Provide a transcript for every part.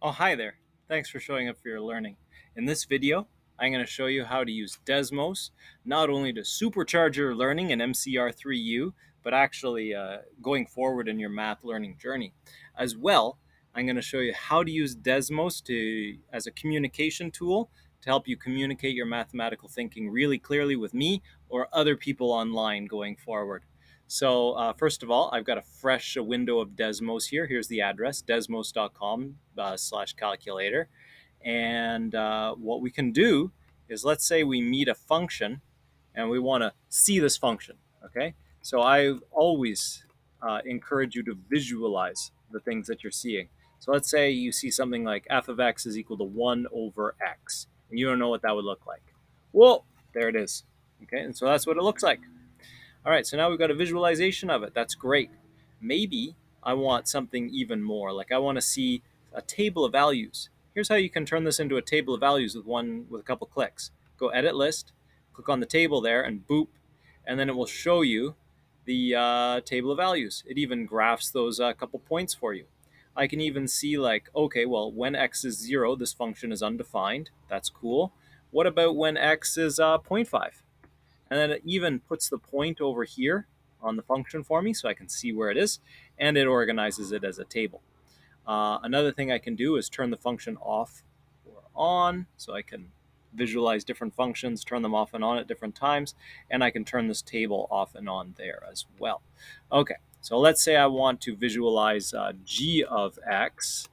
Oh, hi there. Thanks for showing up for your learning. In this video, I'm going to show you how to use Desmos, not only to supercharge your learning in MCR3U, but actually going forward in your math learning journey. As well, I'm going to show you how to use Desmos as a communication tool to help you communicate your mathematical thinking really clearly with me or other people online going forward. So first of all, I've got a fresh window of Desmos here. Here's the address, desmos.com/calculator. And what we can do is, let's say we meet a function and we want to see this function, okay? So I always encourage you to visualize the things that you're seeing. So let's say you see something like f of x is equal to 1 over x, and you don't know what that would look like. Well, there it is, okay? And so that's what it looks like. All right, so now we've got a visualization of it. That's great. Maybe I want something even more. Like I want to see a table of values. Here's how you can turn this into a table of values with a couple clicks. Go edit list, click on the table there, and boop, and then it will show you the table of values. It even graphs those couple points for you. I can even see like, okay, well, when x is 0, this function is undefined. That's cool. What about when x is 0.5? And then it even puts the point over here on the function for me so I can see where it is, and it organizes it as a table. Another thing I can do is turn the function off or on, so I can visualize different functions, turn them off and on at different times, and I can turn this table off and on there as well. Okay, so let's say I want to visualize g of x,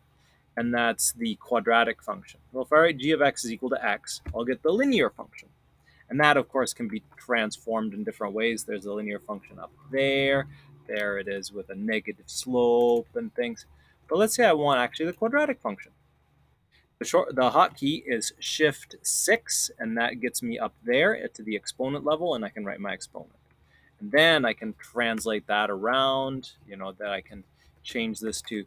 and that's the quadratic function. Well, if I write g of x is equal to x, I'll get the linear function. And that, of course, can be transformed in different ways. There's a linear function up there. There it is with a negative slope and things. But let's say I want actually the quadratic function. The hotkey is Shift 6, and that gets me up there to the exponent level, and I can write my exponent. And then I can translate that around, that I can change this to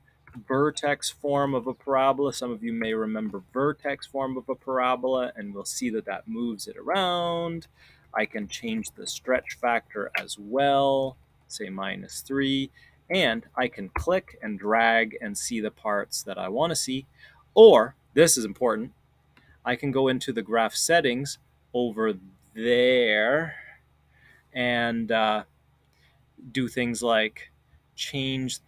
vertex form of a parabola. Some of you may remember vertex form of a parabola, and we'll see that that moves it around. I can change the stretch factor as well, say -3, and I can click and drag and see the parts that I want to see. Or, this is important, I can go into the graph settings over there and do things like change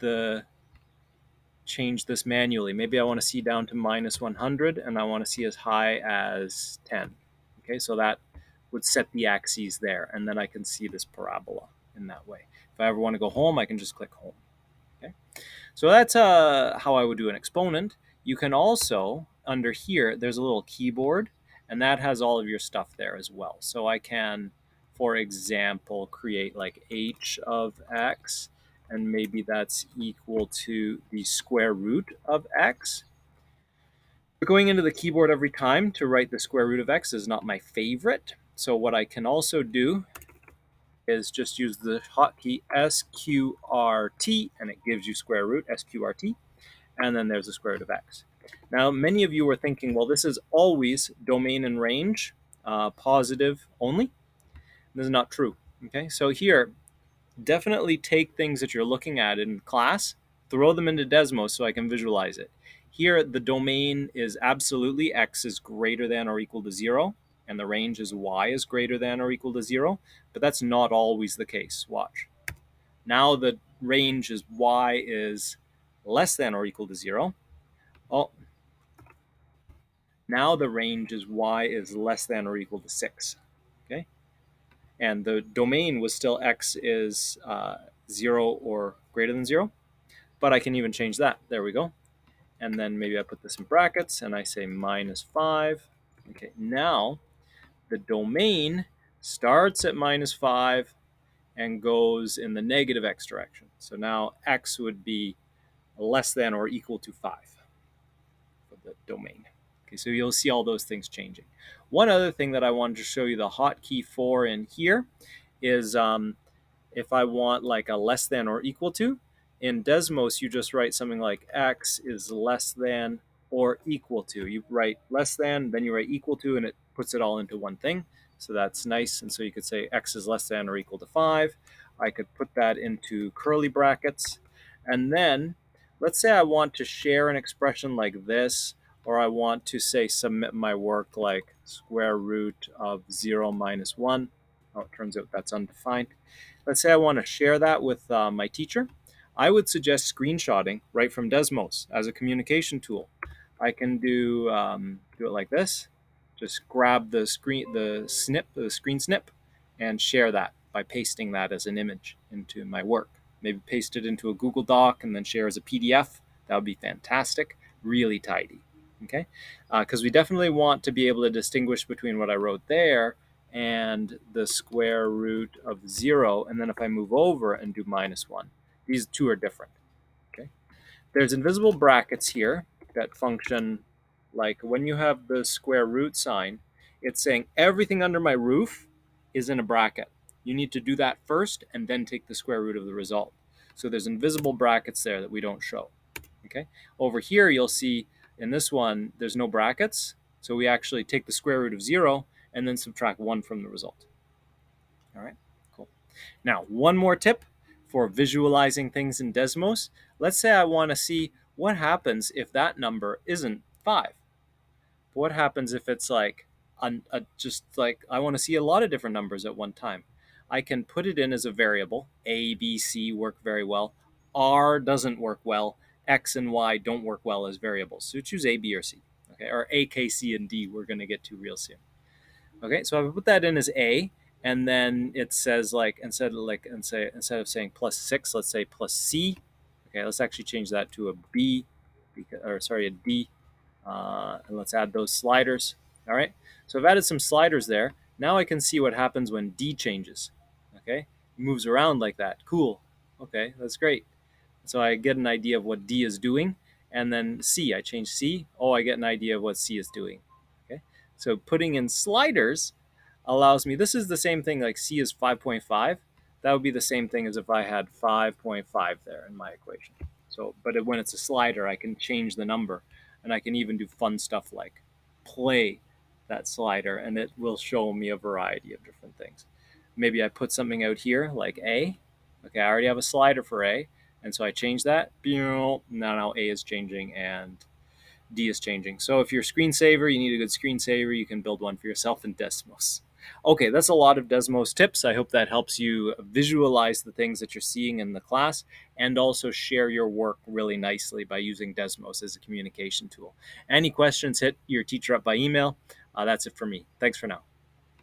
this manually. Maybe I want to see down to -100 and I want to see as high as 10. Okay, so that would set the axes there, and then I can see this parabola in that way. If I ever want to go home, I can just click home. Okay, so that's how I would do an exponent. You can also, under here, there's a little keyboard, and that has all of your stuff there as well. So I can, for example, create like h of x, and maybe that's equal to the square root of x. But going into the keyboard every time to write the square root of x is not my favorite. So what I can also do is just use the hotkey SQRT, and it gives you square root, SQRT, and then there's the square root of x. Now, many of you were thinking, well, this is always domain and range, positive only. This is not true. Okay, so here, definitely take things that you're looking at in class, throw them into Desmos so I can visualize it. Here, the domain is absolutely x is greater than or equal to 0, and the range is y is greater than or equal to 0, but that's not always the case. Watch. Now the range is y is less than or equal to 0. Oh, now the range is y is less than or equal to 6. Okay, and the domain was still x is 0 or greater than 0, but I can even change that. There we go. And then maybe I put this in brackets and I say -5. Okay, now the domain starts at -5 and goes in the negative x direction. So now x would be less than or equal to 5 for the domain. Okay, so you'll see all those things changing. One other thing that I wanted to show you the hotkey for in here is if I want like a less than or equal to, in Desmos, you just write something like x is less than or equal to. You write less than, then you write equal to, and it puts it all into one thing. So that's nice. And so you could say x is less than or equal to 5. I could put that into curly brackets. And then let's say I want to share an expression like this, or I want to say submit my work like square root of 0 minus 1. Oh, it turns out that's undefined. Let's say I want to share that with my teacher. I would suggest screenshotting right from Desmos as a communication tool. I can do it like this. Just grab the screen snip, and share that by pasting that as an image into my work. Maybe paste it into a Google Doc and then share as a PDF. That would be fantastic. Really tidy. Okay, because we definitely want to be able to distinguish between what I wrote there and the square root of 0. And then if I move over and do minus 1, these two are different. Okay, there's invisible brackets here that function like when you have the square root sign, it's saying everything under my roof is in a bracket. You need to do that first and then take the square root of the result. So there's invisible brackets there that we don't show. Okay, over here you'll see in this one there's no brackets, so we actually take the square root of 0 and then subtract 1 from the result. All right, cool. Now, one more tip for visualizing things in Desmos. Let's say I want to see what happens if that number isn't 5. What happens if it's like just like I want to see a lot of different numbers at one time? I can put it in as a variable. A, B, C work very well. R doesn't work well. X and Y don't work well as variables. So choose A, B, or C. Okay, or A, K, C, and D we're going to get to real soon. Okay, so I put that in as A, and then it says like instead of saying plus 6, let's say plus C. Okay, let's actually change that to a B, or sorry, a D, and let's add those sliders. All right, so I've added some sliders there. Now I can see what happens when D changes. Okay, it moves around like that. Cool. Okay, that's great. So I get an idea of what D is doing, and then C, I change C. Oh, I get an idea of what C is doing. Okay, so putting in sliders allows me, this is the same thing like C is 5.5. That would be the same thing as if I had 5.5 there in my equation. So, but when it's a slider, I can change the number, and I can even do fun stuff like play that slider, and it will show me a variety of different things. Maybe I put something out here like A. Okay, I already have a slider for A, and so I change that. Now A is changing and D is changing. So if you're a screensaver, you need a good screensaver, you can build one for yourself in Desmos. Okay, that's a lot of Desmos tips. I hope that helps you visualize the things that you're seeing in the class and also share your work really nicely by using Desmos as a communication tool. Any questions, hit your teacher up by email. That's it for me. Thanks for now.